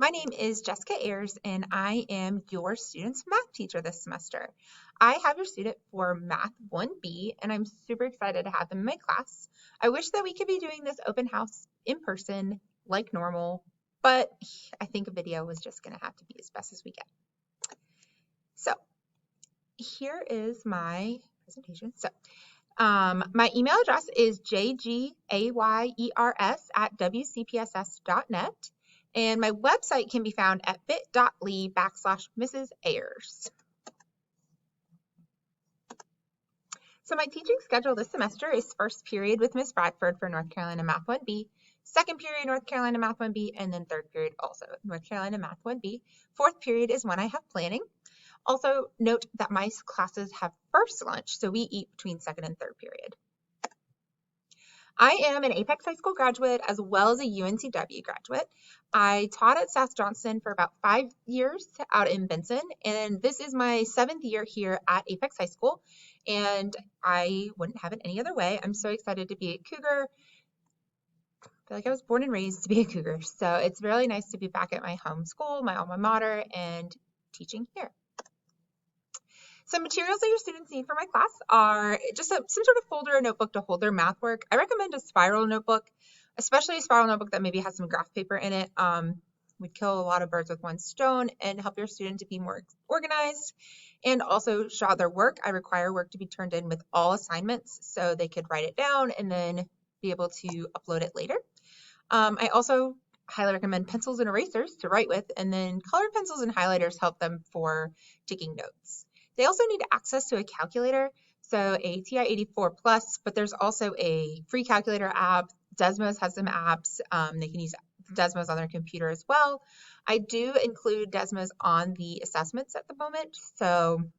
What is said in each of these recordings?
My name is Jessica Ayers, and I am your student's math teacher this semester. I have your student for Math 1B, and I'm super excited to have them in my class. I wish that we could be doing this open house in person like normal, but I think a video was just going to have to be as best as we get. So here is my presentation. My email address is jgayers@wcpss.net, and my website can be found at bit.ly/Mrs. Ayers. So my teaching schedule this semester is first period with Ms. Bradford for North Carolina Math 1B, second period North Carolina Math 1B, and then third period also North Carolina Math 1B. Fourth period is when I have planning. Also note that my classes have first lunch, so we eat between second and third period. I am an Apex High School graduate as well as a UNCW graduate. I taught at South Johnston for about 5 years out in Benson, and this is my 7th year here at Apex High School, and I wouldn't have it any other way. I'm so excited to be a Cougar. I feel like I was born and raised to be a Cougar, so it's really nice to be back at my home school, my alma mater, and teaching here. Some materials that your students need for my class are just some sort of folder or notebook to hold their math work. I recommend a spiral notebook, especially a spiral notebook that maybe has some graph paper in it. Would kill a lot of birds with one stone and help your student to be more organized and also show their work. I require work to be turned in with all assignments so they could write it down and then be able to upload it later. I also highly recommend pencils and erasers to write with, and then colored pencils and highlighters help them for taking notes. They also need access to a calculator, so a TI-84 Plus, but there's also a free calculator app. Desmos has some apps. They can use Desmos on their computer as well. I do include Desmos on the assessments at the moment, so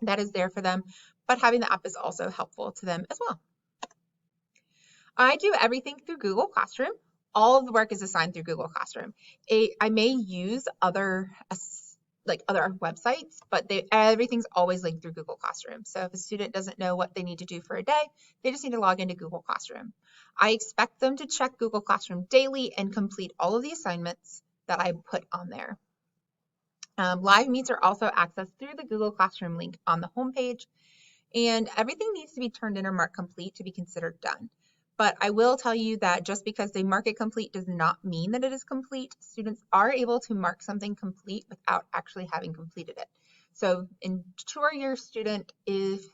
that is there for them, but having the app is also helpful to them as well. I do everything through Google Classroom. All of the work is assigned through Google Classroom. I may use other websites, but everything's always linked through Google Classroom. So if a student doesn't know what they need to do for a day, they just need to log into Google Classroom. I expect them to check Google Classroom daily and complete all of the assignments that I put on there. Live meets are also accessed through the Google Classroom link on the homepage, and everything needs to be turned in or marked complete to be considered done. But I will tell you that just because they mark it complete does not mean that it is complete. Students are able to mark something complete without actually having completed it. So ensure your student is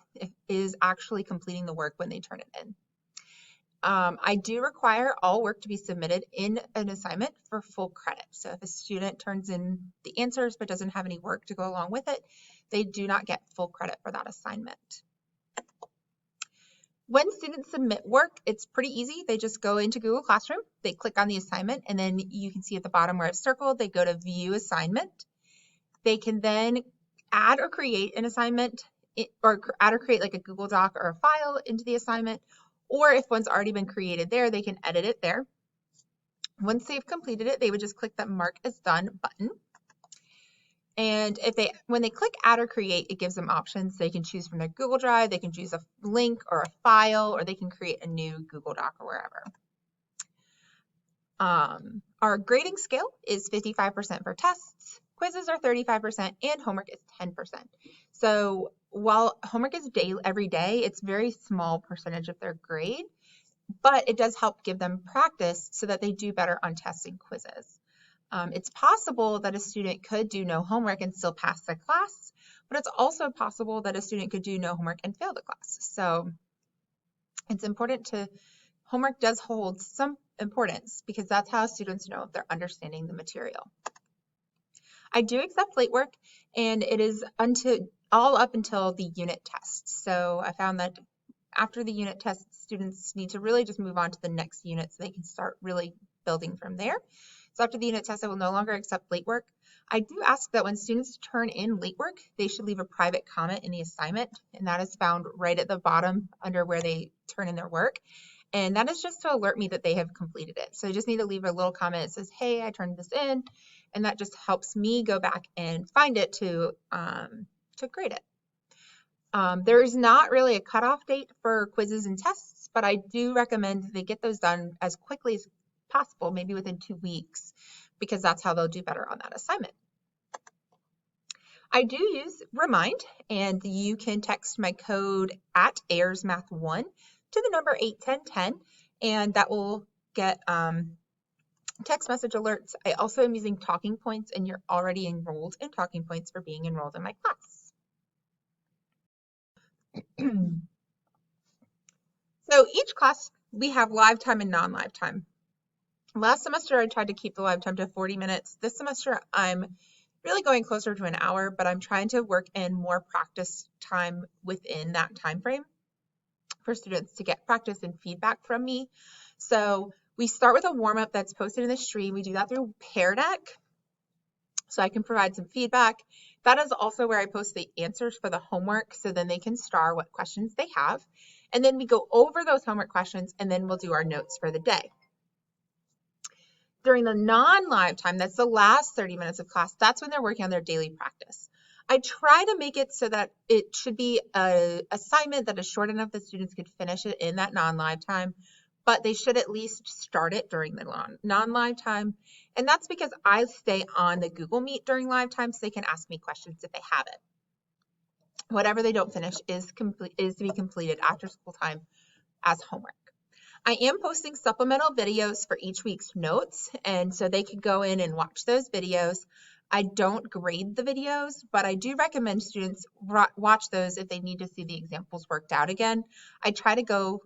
actually completing the work when they turn it in. I do require all work to be submitted in an assignment for full credit. So if a student turns in the answers but doesn't have any work to go along with it, they do not get full credit for that assignment. When students submit work, it's pretty easy. They just go into Google Classroom, they click on the assignment, and then you can see at the bottom where it's circled, they go to View Assignment. They can then add or create an assignment, or add or create like a Google Doc or a file into the assignment, or if one's already been created there, they can edit it there. Once they've completed it, they would just click the Mark as Done button. And when they click add or create, it gives them options. They can choose from their Google Drive, they can choose a link or a file, or they can create a new Google Doc or wherever. Our grading scale is 55% for tests, quizzes are 35%, and homework is 10%. So while homework is every day, it's a very small percentage of their grade, but it does help give them practice so that they do better on tests and quizzes. It's possible that a student could do no homework and still pass the class, but it's also possible that a student could do no homework and fail the class. So it's important homework does hold some importance because that's how students know if they're understanding the material. I do accept late work, and it is all up until the unit tests. So I found that after the unit tests, students need to really just move on to the next unit so they can start really building from there. So after the unit test, I will no longer accept late work. I do ask that when students turn in late work, they should leave a private comment in the assignment, and that is found right at the bottom under where they turn in their work. And that is just to alert me that they have completed it. So I just need to leave a little comment that says, hey, I turned this in, and that just helps me go back and find it to grade it. There is not really a cutoff date for quizzes and tests, but I do recommend they get those done as quickly as possible, maybe within 2 weeks, because that's how they'll do better on that assignment. I do use Remind, and you can text my code at AyersMath1 to the number 81010, and that will get text message alerts. I also am using Talking Points, and you're already enrolled in Talking Points for being enrolled in my class. So each class, we have live time and non-live time. Last semester, I tried to keep the live time to 40 minutes. This semester, I'm really going closer to an hour, but I'm trying to work in more practice time within that time frame for students to get practice and feedback from me. So we start with a warm-up that's posted in the stream. We do that through Pear Deck, so I can provide some feedback. That is also where I post the answers for the homework, so then they can star what questions they have. And then we go over those homework questions, and then we'll do our notes for the day. During the non-live time, that's the last 30 minutes of class, that's when they're working on their daily practice. I try to make it so that it should be an assignment that is short enough that students could finish it in that non-live time, but they should at least start it during the non-live time. And that's because I stay on the Google Meet during live time, so they can ask me questions if they have it. Whatever they don't finish is to be completed after school time as homework. I am posting supplemental videos for each week's notes, and so they could go in and watch those videos. I don't grade the videos, but I do recommend students watch those if they need to see the examples worked out again. I try to go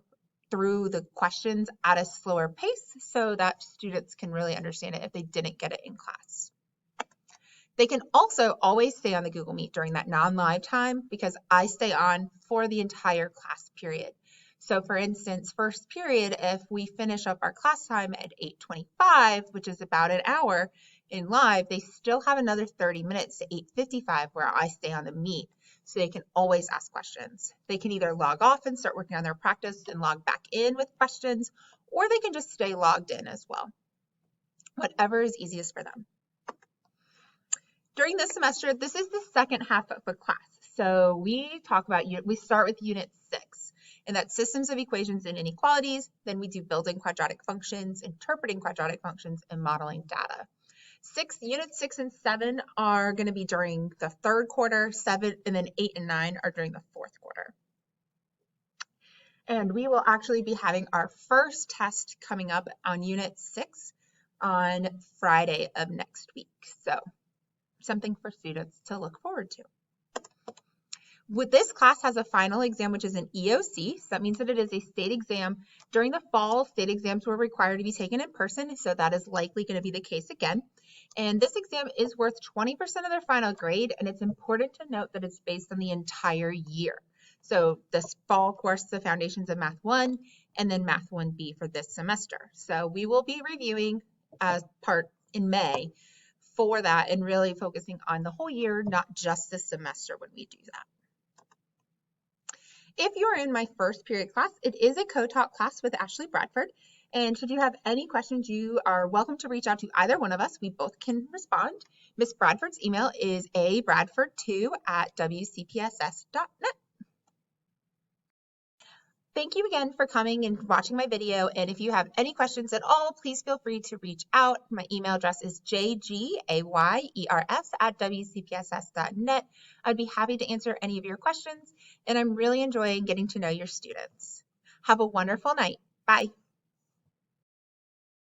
through the questions at a slower pace so that students can really understand it if they didn't get it in class. They can also always stay on the Google Meet during that non-live time because I stay on for the entire class period. So for instance, first period, if we finish up our class time at 8:25, which is about an hour in live, they still have another 30 minutes to 8:55 where I stay on the Meet. So they can always ask questions. They can either log off and start working on their practice and log back in with questions, or they can just stay logged in as well. Whatever is easiest for them. During this semester, this is the second half of a class. So we start with Unit 6, and that's Systems of Equations and Inequalities. Then we do Building Quadratic Functions, Interpreting Quadratic Functions, and Modeling Data. Units 6 and 7 are going to be during the third quarter, 7, and then 8 and 9 are during the fourth quarter. And we will actually be having our first test coming up on Unit 6 on Friday of next week. So something for students to look forward to. This class has a final exam, which is an EOC. So that means that it is a state exam. During the fall, state exams were required to be taken in person, so that is likely going to be the case again. And this exam is worth 20% of their final grade, and it's important to note that it's based on the entire year. So this fall course, the Foundations of Math 1, and then Math 1B for this semester. So we will be reviewing as part in May for that and really focusing on the whole year, not just the semester when we do that. If you're in my first period class, it is a co-taught class with Ashley Bradford. And should you have any questions, you are welcome to reach out to either one of us. We both can respond. Miss Bradford's email is abradford2@wcpss.net. Thank you again for coming and watching my video. And if you have any questions at all, please feel free to reach out. My email address is jgayers@wcpss.net. I'd be happy to answer any of your questions, and I'm really enjoying getting to know your students. Have a wonderful night. Bye.